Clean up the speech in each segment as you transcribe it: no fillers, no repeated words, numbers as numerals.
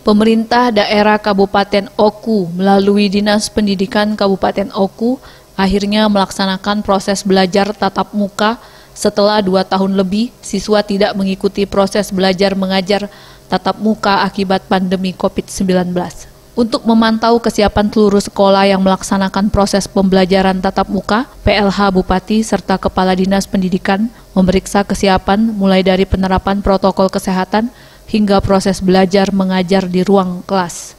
Pemerintah daerah Kabupaten Oku melalui Dinas Pendidikan Kabupaten Oku akhirnya melaksanakan proses belajar tatap muka setelah 2 tahun lebih siswa tidak mengikuti proses belajar mengajar tatap muka akibat pandemi COVID-19. Untuk memantau kesiapan seluruh sekolah yang melaksanakan proses pembelajaran tatap muka, PLH Bupati serta Kepala Dinas Pendidikan memeriksa kesiapan mulai dari penerapan protokol kesehatan hingga proses belajar mengajar di ruang kelas.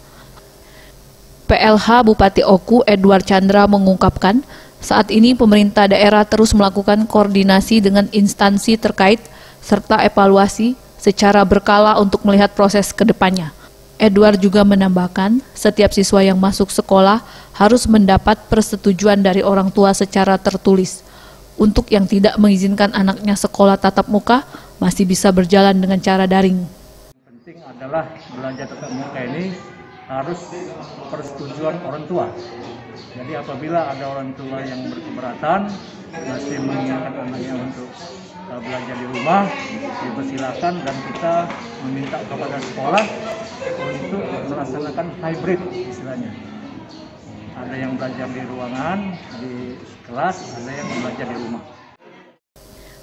PLH Bupati Oku Edward Chandra mengungkapkan, saat ini pemerintah daerah terus melakukan koordinasi dengan instansi terkait serta evaluasi secara berkala untuk melihat proses ke depannya. Edward juga menambahkan, setiap siswa yang masuk sekolah harus mendapat persetujuan dari orang tua secara tertulis. Untuk yang tidak mengizinkan anaknya sekolah tatap muka, masih bisa berjalan dengan cara daring. Penting adalah belajar tatap muka ini harus persetujuan orang tua. Jadi apabila ada orang tua yang berkeberatan masih menginginkan anaknya untuk belajar di rumah, dipersilakan dan kita meminta kepada sekolah untuk melaksanakan hybrid istilahnya. Ada yang belajar di ruangan, di kelas, ada yang belajar di rumah.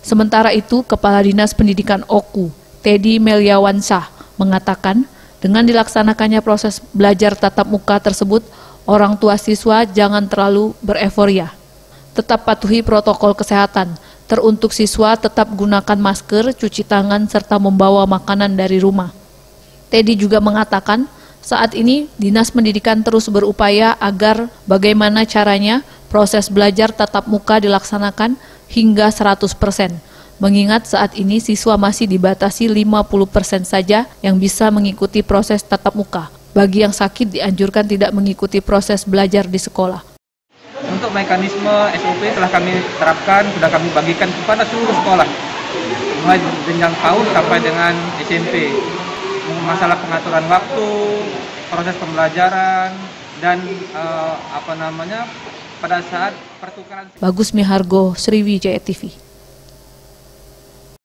Sementara itu, Kepala Dinas Pendidikan Oku, Teddy Meliawansah, mengatakan dengan dilaksanakannya proses belajar tatap muka tersebut, orang tua siswa jangan terlalu bereforia. Tetap patuhi protokol kesehatan. Teruntuk siswa tetap gunakan masker, cuci tangan, serta membawa makanan dari rumah. Teddy juga mengatakan, saat ini Dinas Pendidikan terus berupaya agar bagaimana caranya proses belajar tatap muka dilaksanakan hingga 100%. Mengingat saat ini siswa masih dibatasi 50% saja yang bisa mengikuti proses tatap muka. Bagi yang sakit dianjurkan tidak mengikuti proses belajar di sekolah. Untuk mekanisme SOP telah kami terapkan, sudah kami bagikan kepada seluruh sekolah, mulai jenjang PAUD sampai dengan SMP. Masalah pengaturan waktu, proses pembelajaran, dan pada saat pertukaran. Bagus Mihargo, Sriwijaya TV.